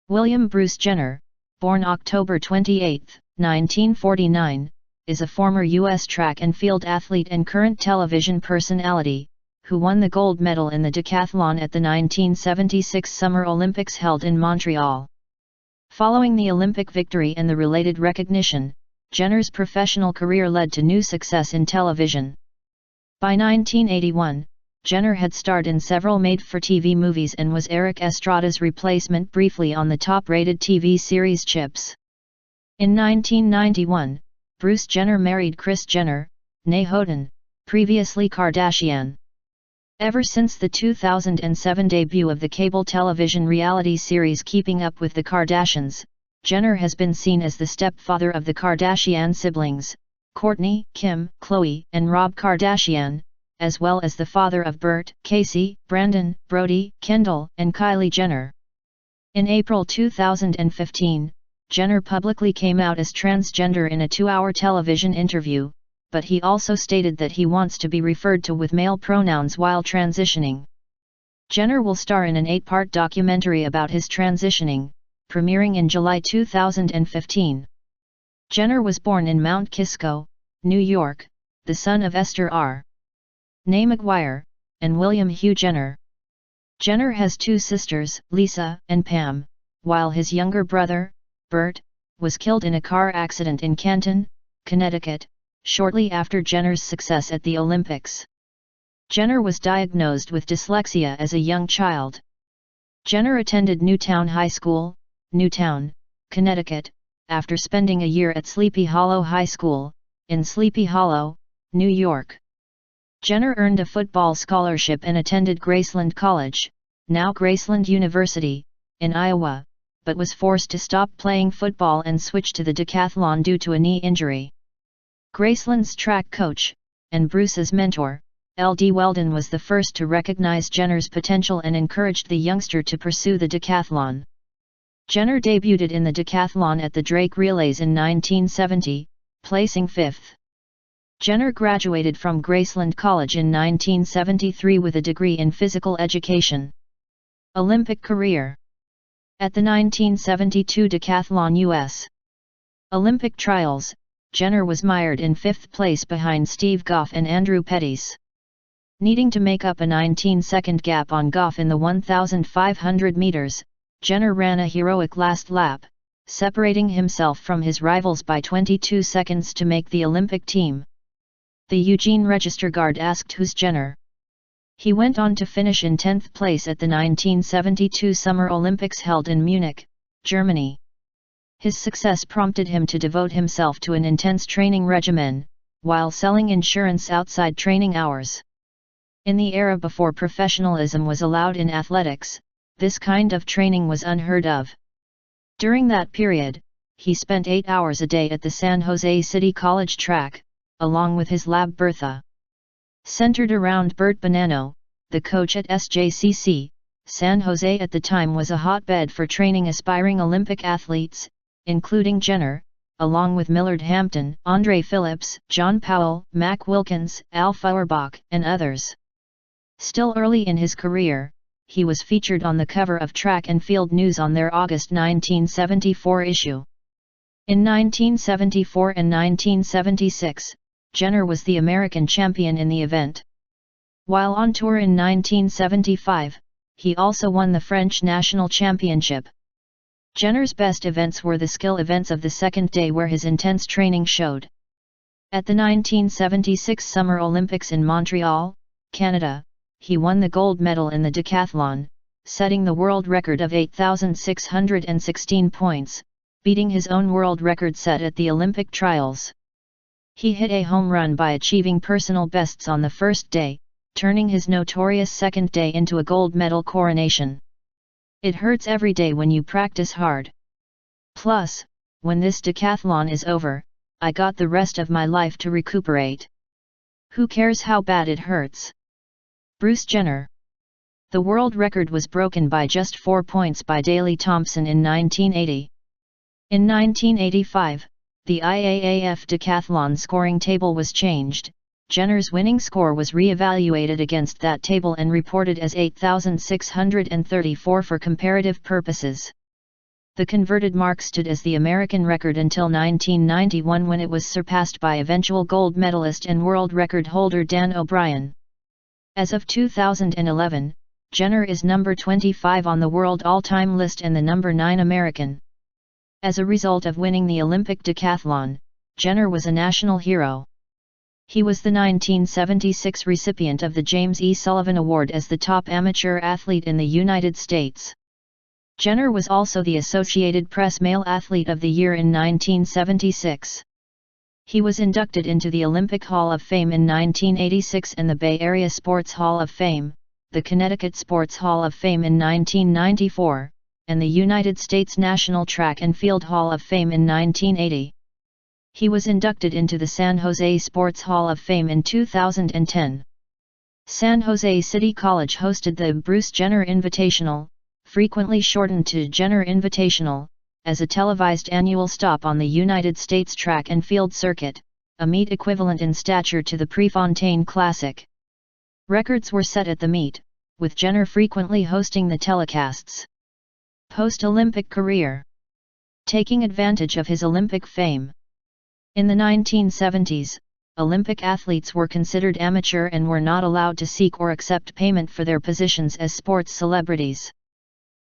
William Bruce Jenner, born October 28, 1949, is a former U.S. track and field athlete and current television personality, who won the gold medal in the decathlon at the 1976 Summer Olympics held in Montreal. Following the Olympic victory and the related recognition, Jenner's professional career led to new success in television. By 1981, Jenner had starred in several made-for-TV movies and was Erik Estrada's replacement briefly on the top-rated TV series Chips. In 1991, Bruce Jenner married Kris Jenner, née Houghton, previously Kardashian. Ever since the 2007 debut of the cable television reality series Keeping Up with the Kardashians, Jenner has been seen as the stepfather of the Kardashian siblings, Kourtney, Kim, Khloe, and Rob Kardashian, as well as the father of Burt, Casey, Brandon, Brody, Kendall, and Kylie Jenner. In April 2015, Jenner publicly came out as transgender in a 2-hour television interview, but he also stated that he wants to be referred to with male pronouns while transitioning. Jenner will star in an 8-part documentary about his transitioning, premiering in July 2015. Jenner was born in Mount Kisco, New York, the son of Esther R. née McGuire, and William Hugh Jenner. Jenner has 2 sisters, Lisa and Pam, while his younger brother, Burt, was killed in a car accident in Canton, Connecticut, shortly after Jenner's success at the Olympics. Jenner was diagnosed with dyslexia as a young child. Jenner attended Newtown High School, Newtown, Connecticut, after spending a year at Sleepy Hollow High School, in Sleepy Hollow, New York. Jenner earned a football scholarship and attended Graceland College, now Graceland University, in Iowa, but was forced to stop playing football and switch to the decathlon due to a knee injury. Graceland's track coach, and Bruce's mentor, L.D. Weldon, was the first to recognize Jenner's potential and encouraged the youngster to pursue the decathlon. Jenner debuted in the decathlon at the Drake Relays in 1970, placing 5th. Jenner graduated from Graceland College in 1973 with a degree in physical education. Olympic career. At the 1972 Decathlon U.S. Olympic trials, Jenner was mired in 5th place behind Steve Goff and Andrew Pettis. Needing to make up a 19-second gap on Goff in the 1,500 meters, Jenner ran a heroic last lap, separating himself from his rivals by 22 seconds to make the Olympic team. The Eugene Register Guard asked, "Who's Jenner?" He went on to finish in 10th place at the 1972 Summer Olympics held in Munich, Germany. His success prompted him to devote himself to an intense training regimen, while selling insurance outside training hours. In the era before professionalism was allowed in athletics, this kind of training was unheard of. During that period, he spent 8 hours a day at the San Jose City College track, along with his lab Bertha. Centered around Burt Bonanno, the coach at SJCC, San Jose at the time was a hotbed for training aspiring Olympic athletes, including Jenner, along with Millard Hampton, Andre Phillips, John Powell, Mac Wilkins, Al Feuerbach, and others. Still early in his career, he was featured on the cover of Track and Field News on their August 1974 issue. In 1974 and 1976, Jenner was the American champion in the event. While on tour in 1975, he also won the French national championship. Jenner's best events were the skill events of the second day where his intense training showed. At the 1976 Summer Olympics in Montreal, Canada, he won the gold medal in the decathlon, setting the world record of 8,616 points, beating his own world record set at the Olympic trials. He hit a home run by achieving personal bests on the first day, turning his notorious second day into a gold medal coronation. "It hurts every day when you practice hard. Plus, when this decathlon is over, I got the rest of my life to recuperate. Who cares how bad it hurts?" Bruce Jenner. The world record was broken by just 4 points by Daley Thompson in 1980. In 1985, the IAAF decathlon scoring table was changed. Jenner's winning score was re-evaluated against that table and reported as 8,634 for comparative purposes. The converted mark stood as the American record until 1991, when it was surpassed by eventual gold medalist and world record holder Dan O'Brien. As of 2011, Jenner is number 25 on the world all-time list and the number 9 American. As a result of winning the Olympic decathlon, Jenner was a national hero. He was the 1976 recipient of the James E. Sullivan Award as the top amateur athlete in the United States. Jenner was also the Associated Press Male Athlete of the Year in 1976. He was inducted into the Olympic Hall of Fame in 1986 and the Bay Area Sports Hall of Fame, the Connecticut Sports Hall of Fame in 1994, and the United States National Track and Field Hall of Fame in 1980. He was inducted into the San Jose Sports Hall of Fame in 2010. San Jose City College hosted the Bruce Jenner Invitational, frequently shortened to Jenner Invitational, as a televised annual stop on the United States track and field circuit, a meet equivalent in stature to the Prefontaine Classic. Records were set at the meet, with Jenner frequently hosting the telecasts. Post-Olympic career. Taking advantage of his Olympic fame. In the 1970s, Olympic athletes were considered amateur and were not allowed to seek or accept payment for their positions as sports celebrities.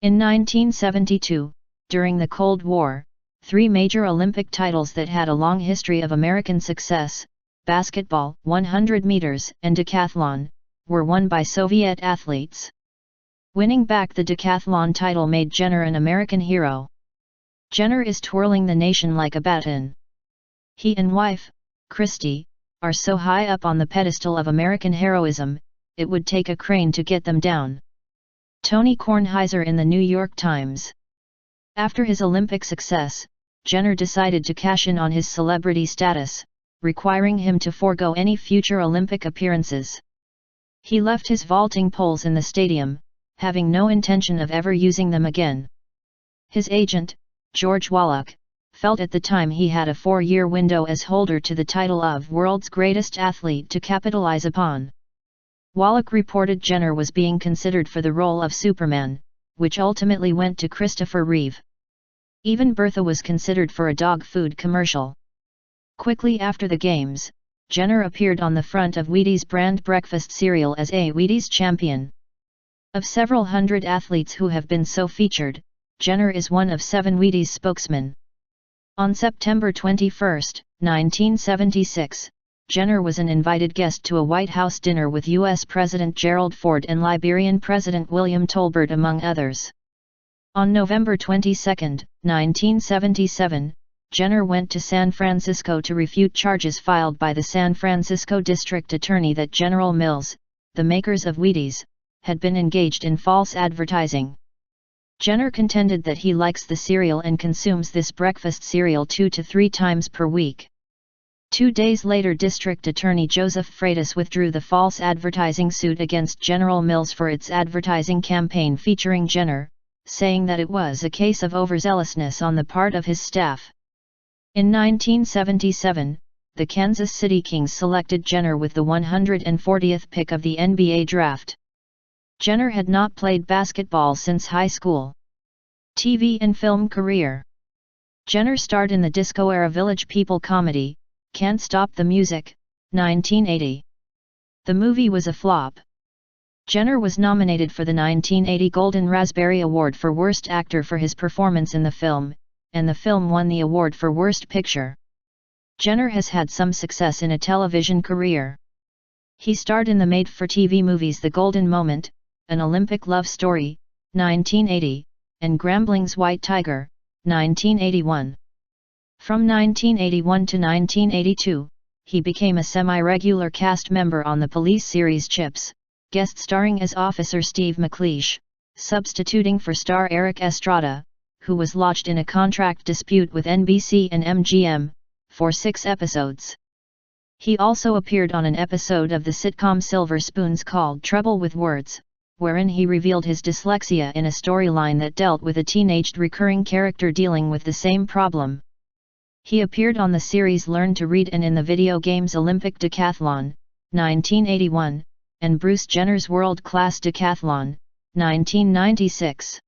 In 1972, during the Cold War, 3 major Olympic titles that had a long history of American success, basketball, 100 meters, and decathlon, were won by Soviet athletes. Winning back the decathlon title made Jenner an American hero. Jenner is twirling the nation like a baton. He and wife, Christy, are so high up on the pedestal of American heroism, it would take a crane to get them down. Tony Kornheiser in the New York Times. After his Olympic success, Jenner decided to cash in on his celebrity status, requiring him to forego any future Olympic appearances. He left his vaulting poles in the stadium, having no intention of ever using them again. His agent, George Wallach, felt at the time he had a 4-year window as holder to the title of World's Greatest Athlete to capitalize upon. Wallach reported Jenner was being considered for the role of Superman, which ultimately went to Christopher Reeve. Even Bertha was considered for a dog food commercial. Quickly after the games, Jenner appeared on the front of Wheaties brand breakfast cereal as a Wheaties champion. Of several hundred athletes who have been so featured, Jenner is one of 7 Wheaties spokesmen. On September 21, 1976, Jenner was an invited guest to a White House dinner with U.S. President Gerald Ford and Liberian President William Tolbert among others. On November 22, 1977, Jenner went to San Francisco to refute charges filed by the San Francisco District Attorney that General Mills, the makers of Wheaties, had been engaged in false advertising. Jenner contended that he likes the cereal and consumes this breakfast cereal 2 to 3 times per week. 2 days later, District Attorney Joseph Freitas withdrew the false advertising suit against General Mills for its advertising campaign featuring Jenner, saying that it was a case of overzealousness on the part of his staff. In 1977, the Kansas City Kings selected Jenner with the 140th pick of the NBA draft. Jenner had not played basketball since high school. TV and film career. Jenner starred in the disco-era Village People comedy, Can't Stop the Music, 1980. The movie was a flop. Jenner was nominated for the 1980 Golden Raspberry Award for Worst Actor for his performance in the film, and the film won the award for Worst Picture. Jenner has had some success in a television career. He starred in the made-for-TV movies The Golden Moment, An Olympic Love Story, 1980, and Grambling's White Tiger, 1981. From 1981 to 1982, he became a semi-regular cast member on the police series Chips, guest starring as Officer Steve McLeish, substituting for star Erik Estrada, who was lodged in a contract dispute with NBC and MGM, for 6 episodes. He also appeared on an episode of the sitcom Silver Spoons called Trouble with Words, wherein he revealed his dyslexia in a storyline that dealt with a teenaged recurring character dealing with the same problem. He appeared on the series Learn to Read and in the video games Olympic Decathlon, 1981, and Bruce Jenner's World Class Decathlon, 1996.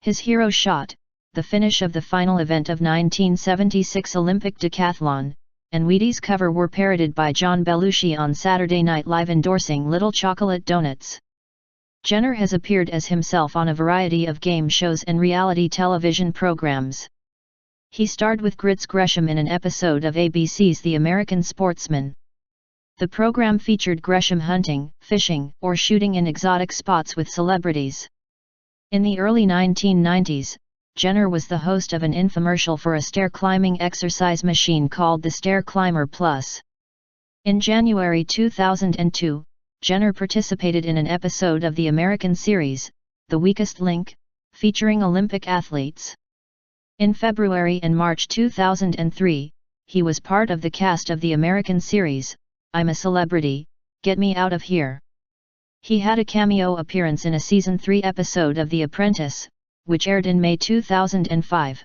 His hero shot, the finish of the final event of 1976 Olympic decathlon, and Wheaties cover were parodied by John Belushi on Saturday Night Live endorsing Little Chocolate Donuts. Jenner has appeared as himself on a variety of game shows and reality television programs. He starred with Grits Gresham in an episode of ABC's The American Sportsman. The program featured Gresham hunting, fishing, or shooting in exotic spots with celebrities. In the early 1990s, Jenner was the host of an infomercial for a stair-climbing exercise machine called the Stair Climber Plus. In January 2002, Jenner participated in an episode of the American series, The Weakest Link, featuring Olympic athletes. In February and March 2003, he was part of the cast of the American series, I'm a Celebrity, Get Me Out of Here. He had a cameo appearance in a Season 3 episode of The Apprentice, which aired in May 2005.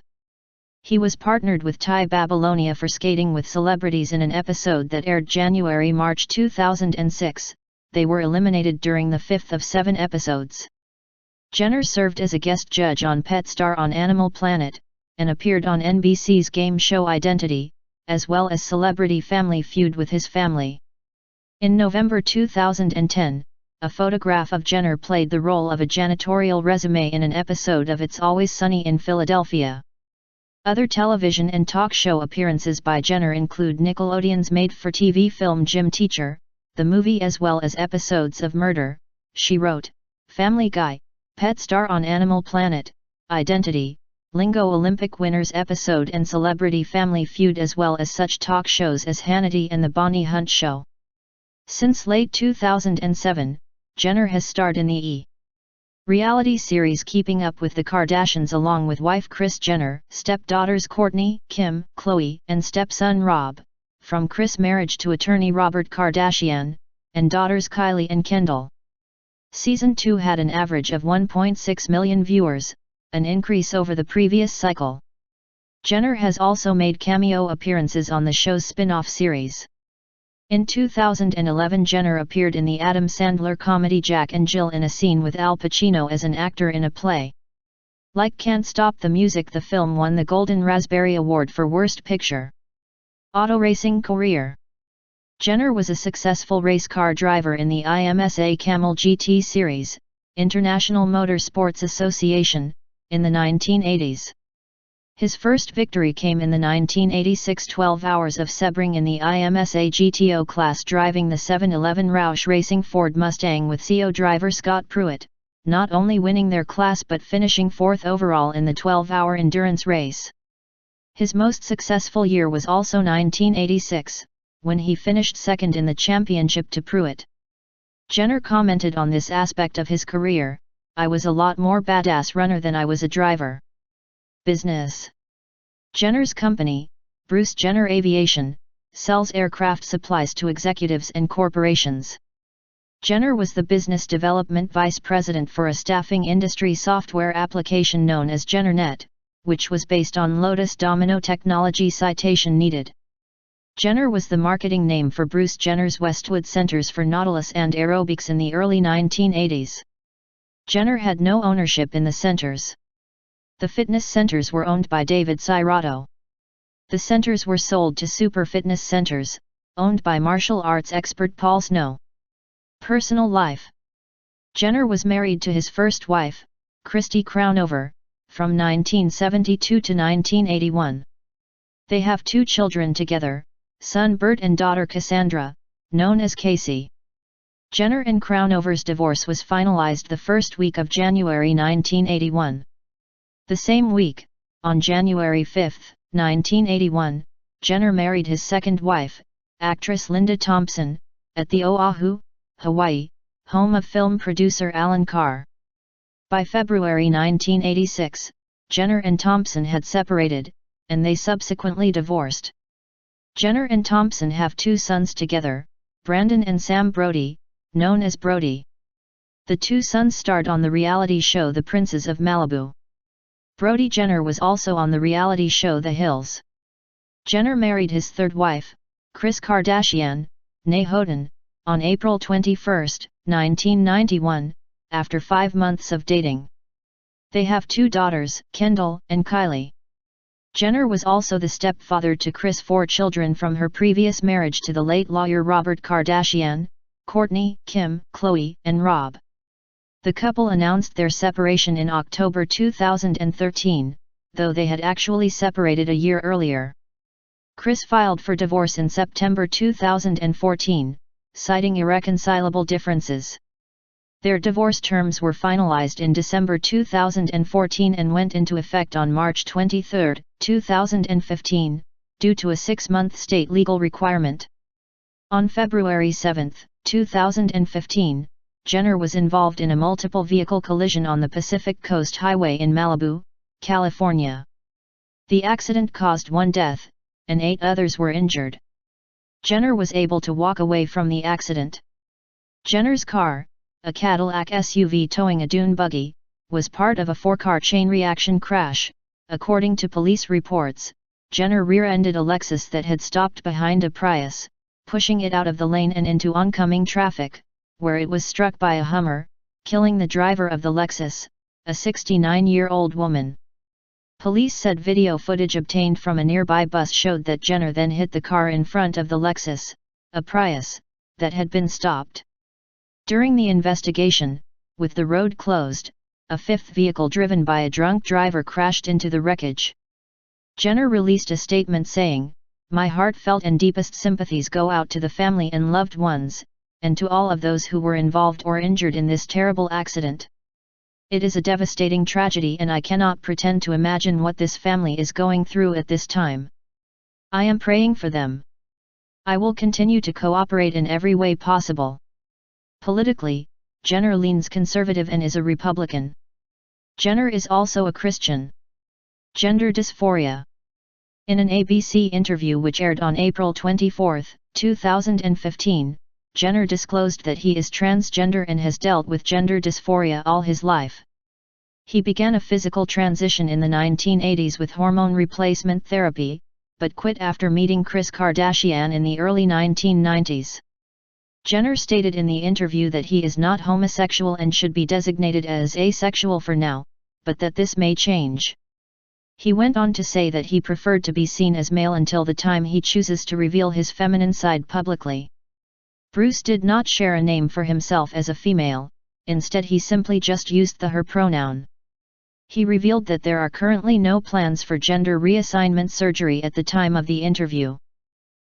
He was partnered with Ty Babylonia for skating with celebrities in an episode that aired January-March 2006. They were eliminated during the fifth of 7 episodes. Jenner served as a guest judge on Pet Star on Animal Planet, and appeared on NBC's game show Identity, as well as Celebrity Family Feud with his family. In November 2010, a photograph of Jenner played the role of a janitorial resume in an episode of It's Always Sunny in Philadelphia. Other television and talk show appearances by Jenner include Nickelodeon's made-for-TV film Gym Teacher, the movie, as well as episodes of Murder, She Wrote, Family Guy, Pet Star on Animal Planet, Identity, Lingo Olympic Winners episode and Celebrity Family Feud, as well as such talk shows as Hannity and The Bonnie Hunt Show. Since late 2007, Jenner has starred in the reality series Keeping Up with the Kardashians along with wife Kris Jenner, stepdaughters Kourtney, Kim, Khloe, and stepson Rob, from Kris' marriage to attorney Robert Kardashian, and daughters Kylie and Kendall. Season 2 had an average of 1.6 million viewers, an increase over the previous cycle. Jenner has also made cameo appearances on the show's spin-off series. In 2011, Jenner appeared in the Adam Sandler comedy Jack and Jill in a scene with Al Pacino as an actor in a play. Like Can't Stop the Music, the film won the Golden Raspberry Award for Worst Picture. Auto racing career. Jenner was a successful race car driver in the IMSA Camel GT Series, International Motor Sports Association, in the 1980s. His first victory came in the 1986 12 Hours of Sebring in the IMSA GTO class, driving the 711 Roush Racing Ford Mustang with CO driver Scott Pruitt, not only winning their class but finishing 4th overall in the 12-hour endurance race. His most successful year was also 1986, when he finished second in the championship to Pruitt. Jenner commented on this aspect of his career, "I was a lot more badass runner than I was a driver." Business. Jenner's company, Bruce Jenner Aviation, sells aircraft supplies to executives and corporations. Jenner was the business development vice president for a staffing industry software application known as JennerNet, which was based on Lotus Domino technology. Citation needed. Jenner was the marketing name for Bruce Jenner's Westwood Centers for Nautilus and Aerobics in the early 1980s. Jenner had no ownership in the centers. The fitness centers were owned by David Sirato. The centers were sold to Super Fitness Centers, owned by martial arts expert Paul Snow. Personal life. Jenner was married to his first wife, Christy Crownover, from 1972 to 1981. They have 2 children together, son Burt and daughter Cassandra, known as Casey. Jenner and Crownover's divorce was finalized the first week of January 1981. The same week, on January 5, 1981, Jenner married his second wife, actress Linda Thompson, at the Oahu, Hawaii, home of film producer Alan Carr. By February 1986, Jenner and Thompson had separated, and they subsequently divorced. Jenner and Thompson have 2 sons together, Brandon and Sam Brody, known as Brody. The 2 sons starred on the reality show The Princes of Malibu. Brody Jenner was also on the reality show The Hills. Jenner married his third wife, Kris Kardashian, née Houghton, on April 21, 1991, after 5 months of dating. They have 2 daughters, Kendall and Kylie. Jenner was also the stepfather to Kris' 4 children from her previous marriage to the late lawyer Robert Kardashian, Kourtney, Kim, Khloe, and Rob. The couple announced their separation in October 2013, though they had actually separated a year earlier. Kris filed for divorce in September 2014, citing irreconcilable differences. Their divorce terms were finalized in December 2014 and went into effect on March 23, 2015, due to a 6-month state legal requirement. On February 7, 2015, Jenner was involved in a multiple vehicle collision on the Pacific Coast Highway in Malibu, California. The accident caused 1 death, and 8 others were injured. Jenner was able to walk away from the accident. Jenner's car, a Cadillac SUV towing a dune buggy, was part of a 4-car chain reaction crash. According to police reports, Jenner rear-ended a Lexus that had stopped behind a Prius, pushing it out of the lane and into oncoming traffic, where it was struck by a Hummer, killing the driver of the Lexus, a 69-year-old woman. Police said video footage obtained from a nearby bus showed that Jenner then hit the car in front of the Lexus, a Prius, that had been stopped. During the investigation, with the road closed, a 5th vehicle driven by a drunk driver crashed into the wreckage. Jenner released a statement saying, "My heartfelt and deepest sympathies go out to the family and loved ones, and to all of those who were involved or injured in this terrible accident. It is a devastating tragedy and I cannot pretend to imagine what this family is going through at this time. I am praying for them. I will continue to cooperate in every way possible." Politically, Jenner leans conservative and is a Republican. Jenner is also a Christian. Gender dysphoria. In an ABC interview which aired on April 24, 2015, Jenner disclosed that he is transgender and has dealt with gender dysphoria all his life. He began a physical transition in the 1980s with hormone replacement therapy, but quit after meeting Kris Kardashian in the early 1990s. Jenner stated in the interview that he is not homosexual and should be designated as asexual for now, but that this may change. He went on to say that he preferred to be seen as male until the time he chooses to reveal his feminine side publicly. Bruce did not share a name for himself as a female, instead he simply just used the her pronoun. He revealed that there are currently no plans for gender reassignment surgery at the time of the interview.